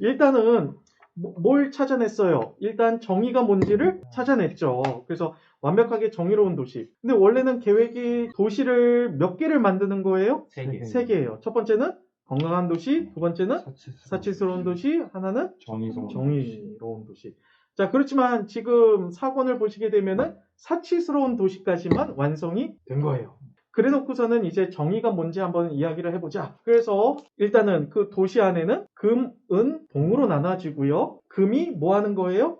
일단은 뭘 찾아냈어요? 일단 정의가 뭔지를 찾아냈죠. 그래서 완벽하게 정의로운 도시. 근데 원래는 계획이 도시를 몇 개를 만드는 거예요? 세 개. 세 개예요. 첫 번째는 건강한 도시, 두 번째는 사치스러운 도시, 하나는 정의로운 도시. 자, 그렇지만 지금 사건을 보시게 되면은 사치스러운 도시까지만 완성이 된 거예요. 그래 놓고서는 이제 정의가 뭔지 한번 이야기를 해보자. 그래서 일단은 그 도시 안에는 금, 은, 동으로 나눠지고요. 금이 뭐 하는 거예요?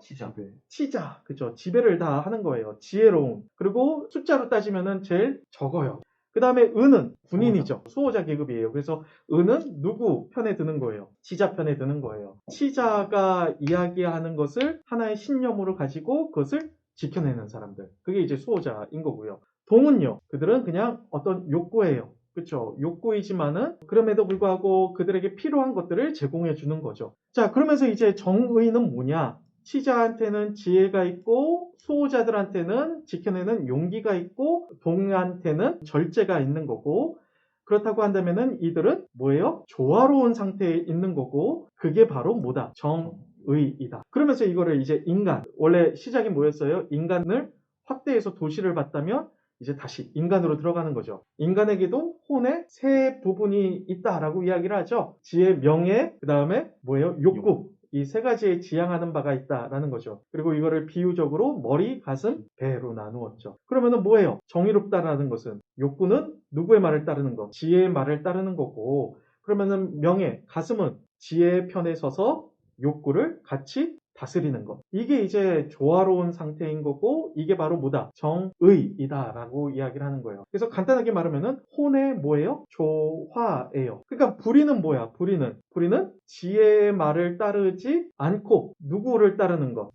치자. 그죠. 지배를 다 하는 거예요. 지혜로운. 그리고 숫자로 따지면은 제일 적어요. 그 다음에 은은 군인이죠. 수호자 계급이에요. 그래서 은은 누구 편에 드는 거예요? 치자 편에 드는 거예요. 치자가 이야기하는 것을 하나의 신념으로 가지고 그것을 지켜내는 사람들. 그게 이제 수호자인 거고요. 동은요, 그들은 그냥 어떤 욕구예요. 그렇죠? 욕구이지만은 그럼에도 불구하고 그들에게 필요한 것들을 제공해 주는 거죠. 자, 그러면서 이제 정의는 뭐냐? 치자한테는 지혜가 있고 수호자들한테는 지켜내는 용기가 있고 동한테는 절제가 있는 거고 그렇다고 한다면은 이들은 뭐예요? 조화로운 상태에 있는 거고 그게 바로 뭐다? 정의이다. 그러면서 이거를 이제 인간, 원래 시작이 뭐였어요? 인간을 확대해서 도시를 봤다면 이제 다시 인간으로 들어가는 거죠. 인간에게도 혼의 세 부분이 있다라고 이야기를 하죠. 지혜, 명예, 그 다음에 뭐예요? 욕구. 이 세 가지에 지향하는 바가 있다라는 거죠. 그리고 이거를 비유적으로 머리, 가슴, 배로 나누었죠. 그러면은 뭐예요? 정의롭다라는 것은 욕구는 누구의 말을 따르는 거? 지혜의 말을 따르는 거고 그러면은 명예, 가슴은 지혜의 편에 서서 욕구를 같이 다스리는 것. 이게 이제 조화로운 상태인 거고 이게 바로 뭐다? 정의이다라고 이야기를 하는 거예요. 그래서 간단하게 말하면은 혼의 뭐예요? 조화예요. 그러니까 불의는 뭐야? 불의는 지혜의 말을 따르지 않고 누구를 따르는 것?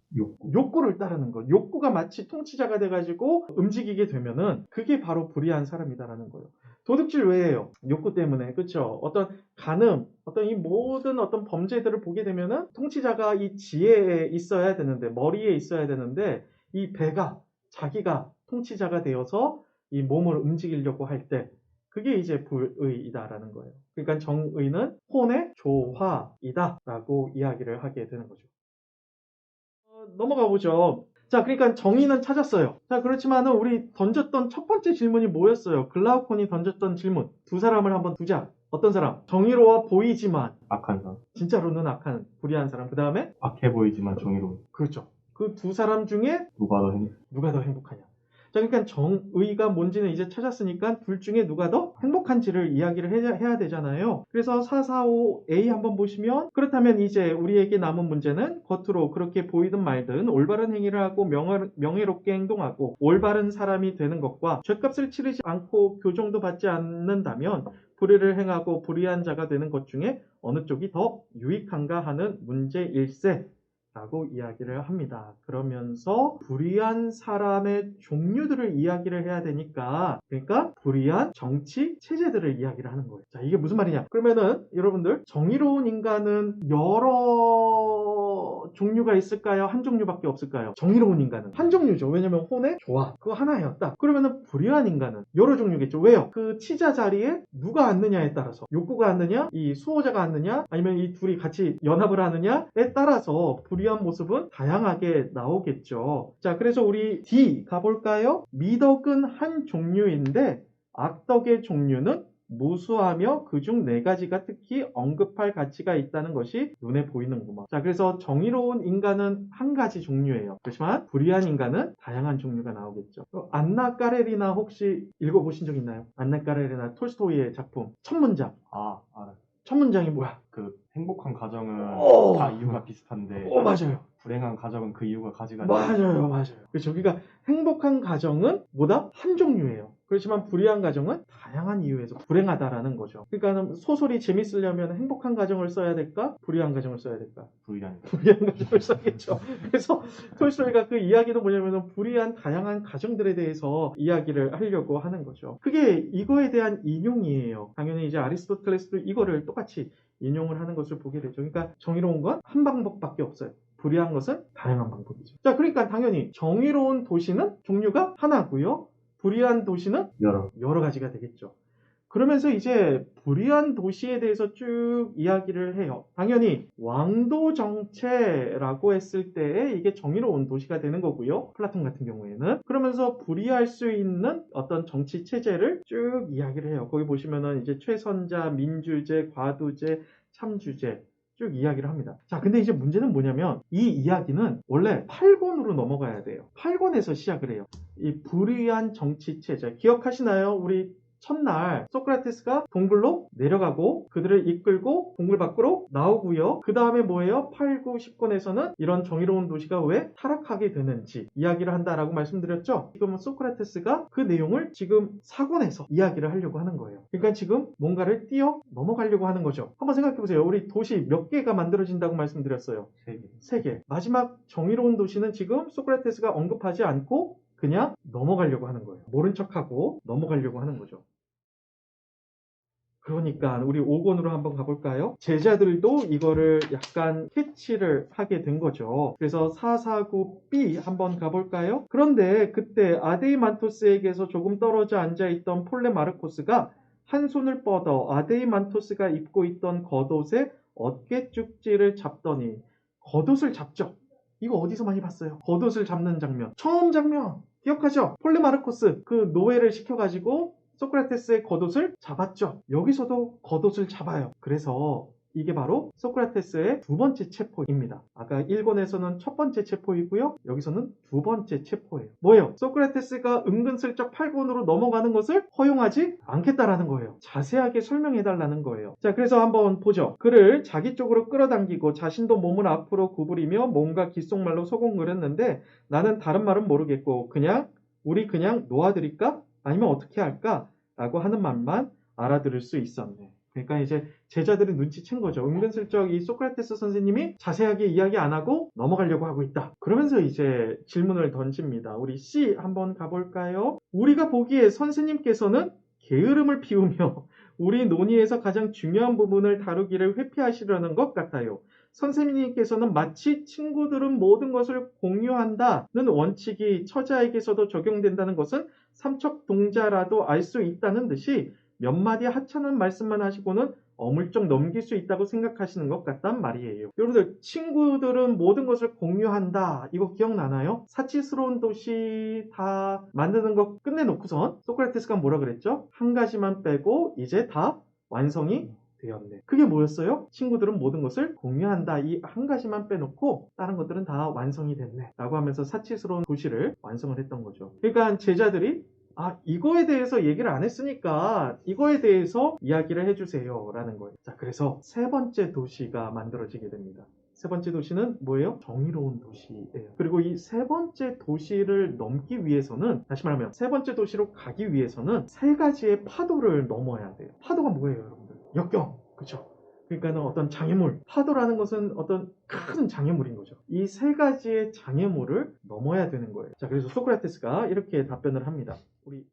욕구를 따르는 것. 욕구가 마치 통치자가 돼가지고 움직이게 되면은 그게 바로 불의한 사람이다라는 거예요. 도둑질 왜 해요? 욕구 때문에. 그렇죠? 어떤 간음, 어떤 이 모든 어떤 범죄들을 보게 되면은 통치자가 이 지혜에 있어야 되는데, 머리에 있어야 되는데, 이 배가 자기가 통치자가 되어서 이 몸을 움직이려고 할 때, 그게 이제 불의이다라는 거예요. 그러니까 정의는 혼의 조화이다라고 이야기를 하게 되는 거죠. 넘어가 보죠. 자, 그러니까 정의는 찾았어요. 자, 그렇지만은 우리 던졌던 첫 번째 질문이 뭐였어요? 글라우콘이 던졌던 질문. 두 사람을 한번 두자. 어떤 사람? 정의로워 보이지만 악한 사람. 진짜로는 악한, 불의한 사람. 그 다음에 악해 보이지만 정의로운. 그렇죠. 그 두 사람 중에 누가 더 행복하냐? 자, 그러니까 정의가 뭔지는 이제 찾았으니까 둘 중에 누가 더 행복한지를 이야기를 해야 되잖아요. 그래서 445A 한번 보시면 그렇다면 이제 우리에게 남은 문제는 겉으로 그렇게 보이든 말든 올바른 행위를 하고 명예롭게 행동하고 올바른 사람이 되는 것과 죗값을 치르지 않고 교정도 받지 않는다면 불의를 행하고 불의한 자가 되는 것 중에 어느 쪽이 더 유익한가 하는 문제일세 라고 이야기를 합니다. 그러면서 불의한 사람의 종류들을 이야기를 해야 되니까 그러니까 불의한 정치 체제들을 이야기를 하는 거예요. 자, 이게 무슨 말이냐? 그러면은 여러분들 정의로운 인간은 여러 종류가 있을까요? 한 종류밖에 없을까요? 정의로운 인간은 한 종류죠. 왜냐면 혼의 조화 그거 하나였다. 그러면은 불의한 인간은 여러 종류겠죠. 왜요? 그 치자 자리에 누가 앉느냐에 따라서 욕구가 앉느냐, 이 수호자가 앉느냐, 아니면 이 둘이 같이 연합을 하느냐에 따라서 불의한 모습은 다양하게 나오겠죠. 자, 그래서 우리 D 가볼까요? 미덕은 한 종류인데 악덕의 종류는 무수하며 그중 4가지가 특히 언급할 가치가 있다는 것이 눈에 보이는구만. 자, 그래서 정의로운 인간은 한 가지 종류예요. 그렇지만 불의한 인간은 다양한 종류가 나오겠죠. 안나 까레리나 혹시 읽어보신 적 있나요? 안나 까레리나 톨스토이의 작품 첫 문장. 알아요. 첫 문장이 뭐야? 그 행복한 가정은 다 이유가 비슷한데 맞아요. 불행한 가정은 그 이유가 가지가 맞아요. 그렇죠. 그러니까 행복한 가정은 뭐다? 한 종류예요. 그렇지만 불의한 가정은 다양한 이유에서 불행하다라는 거죠. 그러니까 소설이 재밌으려면 행복한 가정을 써야 될까? 불의한 가정을 써야 될까? 불의한 가정을 써야겠죠. 그래서 톨스토이가 그 이야기도 뭐냐면 불의한 다양한 가정들에 대해서 이야기를 하려고 하는 거죠. 그게 이거에 대한 인용이에요. 당연히 이제 아리스토텔레스도 이거를 똑같이 인용을 하는 것을 보게 되죠. 그러니까 정의로운 건 한 방법밖에 없어요. 불의한 것은 다양한 방법이죠. 자, 그러니까 당연히 정의로운 도시는 종류가 하나고요. 불의한 도시는 여러 가지가 되겠죠. 그러면서 이제 불의한 도시에 대해서 쭉 이야기를 해요. 당연히 왕도 정체라고 했을 때에 이게 정의로운 도시가 되는 거고요. 플라톤 같은 경우에는. 그러면서 불의할 수 있는 어떤 정치 체제를 쭉 이야기를 해요. 거기 보시면은 이제 최선자, 민주제, 과두제, 참주제 쭉 이야기를 합니다. 자, 근데 이제 문제는 뭐냐면 이 이야기는 원래 8권으로 넘어가야 돼요. 8권에서 시작을 해요. 이 불의한 정치 체제. 기억하시나요? 우리 첫날 소크라테스가 동굴로 내려가고 그들을 이끌고 동굴 밖으로 나오고요. 그 다음에 뭐예요? 8, 9, 10권에서는 이런 정의로운 도시가 왜 타락하게 되는지 이야기를 한다라고 말씀드렸죠. 지금 소크라테스가 그 내용을 지금 4권에서 이야기를 하려고 하는 거예요. 그러니까 지금 뭔가를 뛰어 넘어가려고 하는 거죠. 한번 생각해 보세요. 우리 도시 몇 개가 만들어진다고 말씀드렸어요? 3개. 3개. 마지막 정의로운 도시는 지금 소크라테스가 언급하지 않고 그냥 넘어가려고 하는 거예요. 모른 척하고 넘어가려고 하는 거죠. 그러니까 우리 5권으로 한번 가볼까요? 제자들도 이거를 약간 캐치를 하게 된 거죠. 그래서 449B 한번 가볼까요? 그런데 그때 아데이만토스에게서 조금 떨어져 앉아있던 폴레마르코스가 한 손을 뻗어 아데이만토스가 입고 있던 겉옷의 어깨 쭉지를 잡더니 겉옷을 잡죠. 이거 어디서 많이 봤어요? 겉옷을 잡는 장면. 처음 장면 기억하죠? 폴레마르코스 그 노예를 시켜가지고 소크라테스의 겉옷을 잡았죠. 여기서도 겉옷을 잡아요. 그래서 이게 바로 소크라테스의 두 번째 체포입니다. 아까 1권에서는 첫 번째 체포이고요. 여기서는 두 번째 체포예요. 뭐예요? 소크라테스가 은근슬쩍 8권으로 넘어가는 것을 허용하지 않겠다라는 거예요. 자세하게 설명해달라는 거예요. 자, 그래서 한번 보죠. 그를 자기 쪽으로 끌어당기고 자신도 몸을 앞으로 구부리며 몸과 귓속말로 소곤거렸는데 나는 다른 말은 모르겠고 우리 그냥 놓아드릴까? 아니면 어떻게 할까? 라고 하는 말만 알아들을 수 있었네. 그러니까 이제 제자들이 눈치챈 거죠. 은근슬쩍 이 소크라테스 선생님이 자세하게 이야기 안 하고 넘어가려고 하고 있다. 그러면서 이제 질문을 던집니다. 우리 C 한번 가볼까요? 우리가 보기에 선생님께서는 게으름을 피우며 우리 논의에서 가장 중요한 부분을 다루기를 회피하시려는 것 같아요. 선생님께서는 마치 친구들은 모든 것을 공유한다는 원칙이 처자에게서도 적용된다는 것은 삼척동자라도 알 수 있다는 듯이 몇 마디 하찮은 말씀만 하시고는 어물쩍 넘길 수 있다고 생각하시는 것 같단 말이에요. 여러분들 친구들은 모든 것을 공유한다. 이거 기억나나요? 사치스러운 도시 다 만드는 거 끝내놓고선 소크라테스가 뭐라 그랬죠? 한 가지만 빼고 이제 다 완성이 되었네. 그게 뭐였어요? 친구들은 모든 것을 공유한다. 이 한 가지만 빼놓고 다른 것들은 다 완성이 됐네. 라고 하면서 사치스러운 도시를 완성을 했던 거죠. 그러니까 제자들이 이거에 대해서 얘기를 안 했으니까 이거에 대해서 이야기를 해주세요 라는 거예요. 자, 그래서 세 번째 도시가 만들어지게 됩니다. 세 번째 도시는 뭐예요? 정의로운 도시예요. 그리고 이 세 번째 도시를 넘기 위해서는, 다시 말하면 세 번째 도시로 가기 위해서는 세 가지의 파도를 넘어야 돼요. 파도가 뭐예요, 여러분들? 역경, 그쵸? 그러니까 어떤 장애물, 파도라는 것은 어떤 큰 장애물인 거죠. 이 세 가지의 장애물을 넘어야 되는 거예요. 자, 그래서 소크라테스가 이렇게 답변을 합니다. 우리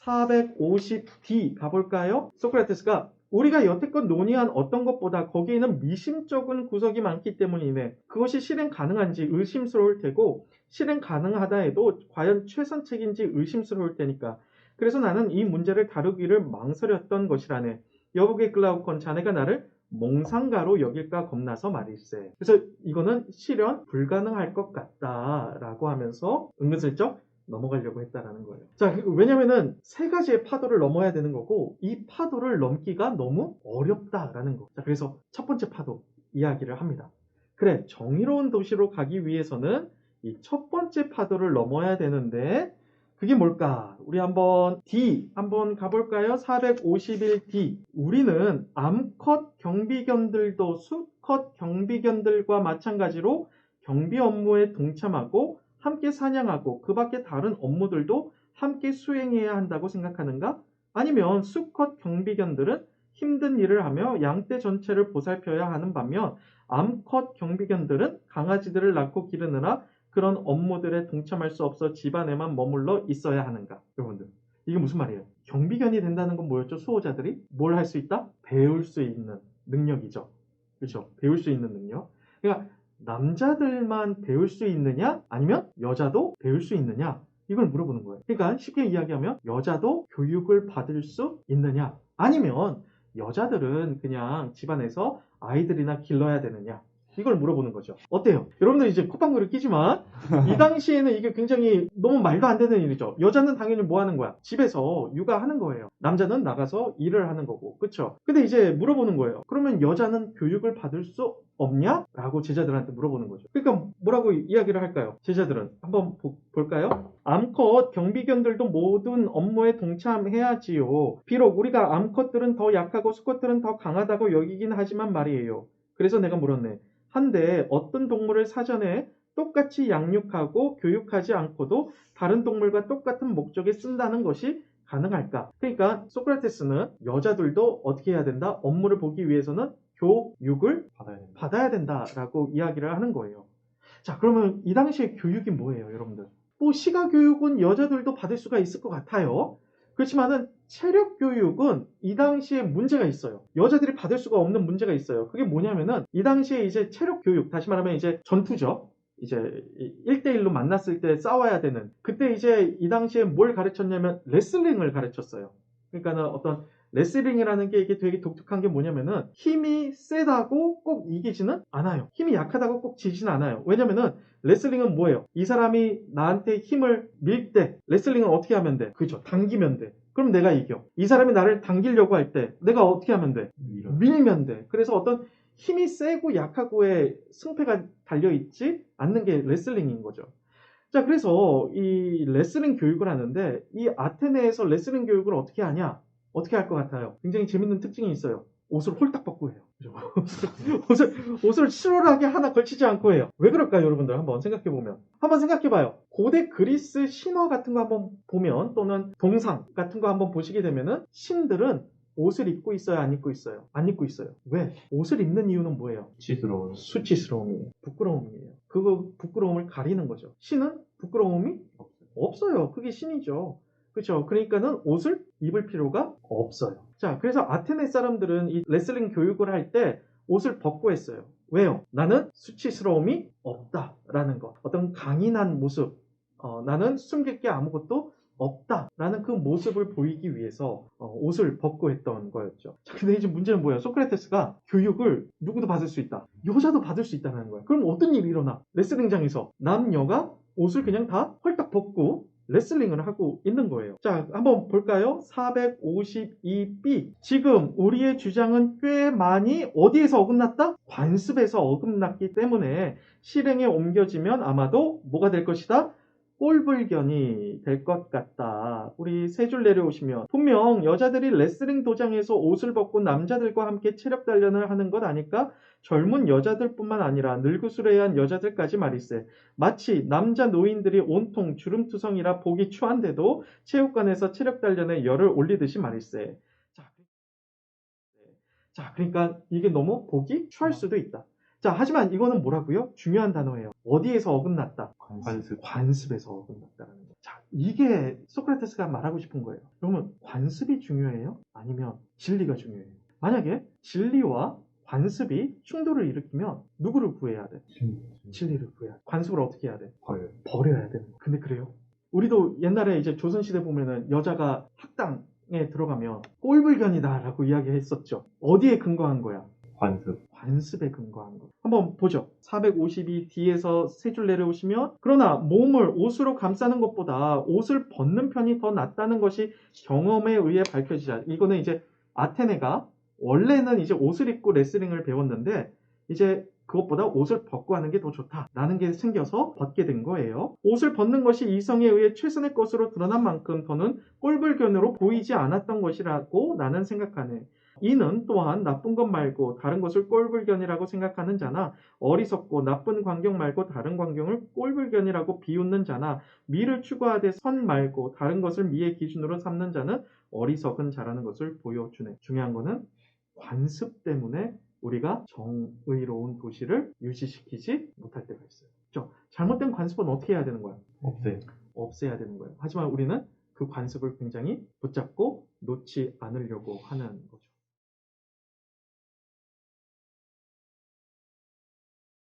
450D 가볼까요? 소크라테스가 우리가 여태껏 논의한 어떤 것보다 거기에는 미심쩍은 구석이 많기 때문이네. 그것이 실행 가능한지 의심스러울 테고 실행 가능하다 해도 과연 최선책인지 의심스러울 테니까. 그래서 나는 이 문제를 다루기를 망설였던 것이라네. 여보게 글라우콘, 자네가 나를 몽상가로 여길까 겁나서 말일세. 그래서 이거는 실현 불가능할 것 같다라고 하면서 은근슬쩍 넘어가려고 했다라는 거예요. 자, 왜냐면은 세 가지의 파도를 넘어야 되는 거고 이 파도를 넘기가 너무 어렵다라는 거. 자, 그래서 첫 번째 파도 이야기를 합니다. 그래, 정의로운 도시로 가기 위해서는 이 첫 번째 파도를 넘어야 되는데 그게 뭘까? 우리 한번 D 한번 가볼까요? 451D. 우리는 암컷 경비견들도 수컷 경비견들과 마찬가지로 경비 업무에 동참하고 함께 사냥하고 그 밖에 다른 업무들도 함께 수행해야 한다고 생각하는가? 아니면 수컷 경비견들은 힘든 일을 하며 양떼 전체를 보살펴야 하는 반면 암컷 경비견들은 강아지들을 낳고 기르느라 그런 업무들에 동참할 수 없어 집안에만 머물러 있어야 하는가? 여러분들, 이게 무슨 말이에요? 경비견이 된다는 건 뭐였죠? 수호자들이 뭘 할 수 있다? 배울 수 있는 능력이죠. 그렇죠? 배울 수 있는 능력. 그러니까 남자들만 배울 수 있느냐? 아니면 여자도 배울 수 있느냐? 이걸 물어보는 거예요. 그러니까 쉽게 이야기하면 여자도 교육을 받을 수 있느냐? 아니면 여자들은 그냥 집안에서 아이들이나 길러야 되느냐? 이걸 물어보는 거죠. 어때요? 여러분들 이제 콧방귀를 끼지만 이 당시에는 이게 굉장히 너무 말도 안 되는 일이죠. 여자는 당연히 뭐 하는 거야? 집에서 육아하는 거예요. 남자는 나가서 일을 하는 거고. 그쵸? 근데 이제 물어보는 거예요. 그러면 여자는 교육을 받을 수 없냐? 라고 제자들한테 물어보는 거죠. 그러니까 뭐라고 이야기를 할까요? 제자들은 한번 볼까요? 암컷 경비견들도 모든 업무에 동참해야지요. 비록 우리가 암컷들은 더 약하고 수컷들은 더 강하다고 여기긴 하지만 말이에요. 그래서 내가 물었네. 한데 어떤 동물을 사전에 똑같이 양육하고 교육하지 않고도 다른 동물과 똑같은 목적에 쓴다는 것이 가능할까? 그러니까 소크라테스는 여자들도 어떻게 해야 된다? 업무를 보기 위해서는 교육을 받아야 된다라고 이야기를 하는 거예요. 자, 그러면 이 당시에 교육이 뭐예요, 여러분들? 뭐 시가 교육은 여자들도 받을 수가 있을 것 같아요. 그렇지만은 체력 교육은 이 당시에 문제가 있어요. 여자들이 받을 수가 없는 문제가 있어요. 그게 뭐냐면은 이 당시에 이제 체력 교육, 다시 말하면 이제 전투죠. 이제 1대1로 만났을 때 싸워야 되는. 그때 이제 이 당시에 뭘 가르쳤냐면 레슬링을 가르쳤어요. 그러니까는 어떤 레슬링이라는 게 이게 되게 독특한 게 뭐냐면은 힘이 세다고 꼭 이기지는 않아요. 힘이 약하다고 꼭 지지는 않아요. 왜냐면은 레슬링은 뭐예요? 이 사람이 나한테 힘을 밀 때 레슬링은 어떻게 하면 돼? 그죠? 당기면 돼. 그럼 내가 이겨. 이 사람이 나를 당기려고 할 때 내가 어떻게 하면 돼? 밀면 돼. 그래서 어떤 힘이 세고 약하고의 승패가 달려있지 않는 게 레슬링인 거죠. 자, 그래서 이 레슬링 교육을 하는데 이 아테네에서 레슬링 교육을 어떻게 하냐? 어떻게 할 것 같아요? 굉장히 재밌는 특징이 있어요. 옷을 홀딱 벗고 해요. 옷을 치열하게 하나 걸치지 않고 해요. 왜 그럴까요, 여러분들? 한번 생각해보면. 한번 생각해봐요. 고대 그리스 신화 같은 거 한번 보면, 또는 동상 같은 거 한번 보시게 되면은, 신들은 옷을 입고 있어요, 안 입고 있어요? 안 입고 있어요. 왜? 옷을 입는 이유는 뭐예요? 수치스러움이에요. 부끄러움이에요. 그거 부끄러움을 가리는 거죠. 신은 부끄러움이 없어요. 그게 신이죠. 그렇죠. 그러니까는 옷을 입을 필요가 없어요. 자, 그래서 아테네 사람들은 이 레슬링 교육을 할 때 옷을 벗고 했어요. 왜요? 나는 수치스러움이 없다라는 것. 어떤 강인한 모습. 나는 숨길 게 아무것도 없다라는 그 모습을 보이기 위해서 옷을 벗고 했던 거였죠. 자, 근데 이제 문제는 뭐예요? 소크라테스가 교육을 누구도 받을 수 있다. 여자도 받을 수 있다는 거예요. 그럼 어떤 일이 일어나? 레슬링장에서 남녀가 옷을 그냥 다 헐딱 벗고 레슬링을 하고 있는 거예요. 자, 한번 볼까요? 452B. 지금 우리의 주장은 꽤 많이 어디에서 어긋났다? 관습에서 어긋났기 때문에 실행에 옮겨지면 아마도 뭐가 될 것이다? 꼴불견이 될 것 같다. 우리 세 줄 내려오시면 분명 여자들이 레슬링 도장에서 옷을 벗고 남자들과 함께 체력 단련을 하는 것 아닐까? 젊은 여자들뿐만 아니라 늙으스레한 여자들까지 말일세. 마치 남자 노인들이 온통 주름투성이라 보기 추한데도 체육관에서 체력 단련에 열을 올리듯이 말일세. 자, 그러니까 이게 너무 보기 추할 수도 있다. 자, 하지만 이거는 뭐라고요? 중요한 단어예요. 어디에서 어긋났다? 관습에서 어긋났다는 거. 자, 이게 소크라테스가 말하고 싶은 거예요. 그러면 관습이 중요해요? 아니면 진리가 중요해요? 만약에 진리와 관습이 충돌을 일으키면 누구를 구해야 돼? 진리를 구해야 돼. 관습을 어떻게 해야 돼? 버려야 되는 거. 근데 그래요? 우리도 옛날에 이제 조선시대 보면은 여자가 학당에 들어가면 꼴불견이다라고 이야기했었죠. 어디에 근거한 거야? 관습에 근거한 거. 한번 보죠. 452D에서 세 줄 내려오시면 그러나 몸을 옷으로 감싸는 것보다 옷을 벗는 편이 더 낫다는 것이 경험에 의해 밝혀지자. 이거는 이제 아테네가 원래는 이제 옷을 입고 레슬링을 배웠는데 이제 그것보다 옷을 벗고 하는 게 더 좋다라는 게 생겨서 벗게 된 거예요. 옷을 벗는 것이 이성에 의해 최선의 것으로 드러난 만큼 더는 꼴불견으로 보이지 않았던 것이라고 나는 생각하네. 이는 또한 나쁜 것 말고 다른 것을 꼴불견이라고 생각하는 자나 어리석고 나쁜 광경 말고 다른 광경을 꼴불견이라고 비웃는 자나 미를 추구하되 선 말고 다른 것을 미의 기준으로 삼는 자는 어리석은 자라는 것을 보여주네. 중요한 거는 관습 때문에 우리가 정의로운 도시를 유지시키지 못할 때가 있어요. 그렇죠? 잘못된 관습은 어떻게 해야 되는 거야? 없애야 되는 거예요. 하지만 우리는 그 관습을 굉장히 붙잡고 놓지 않으려고 하는 거죠.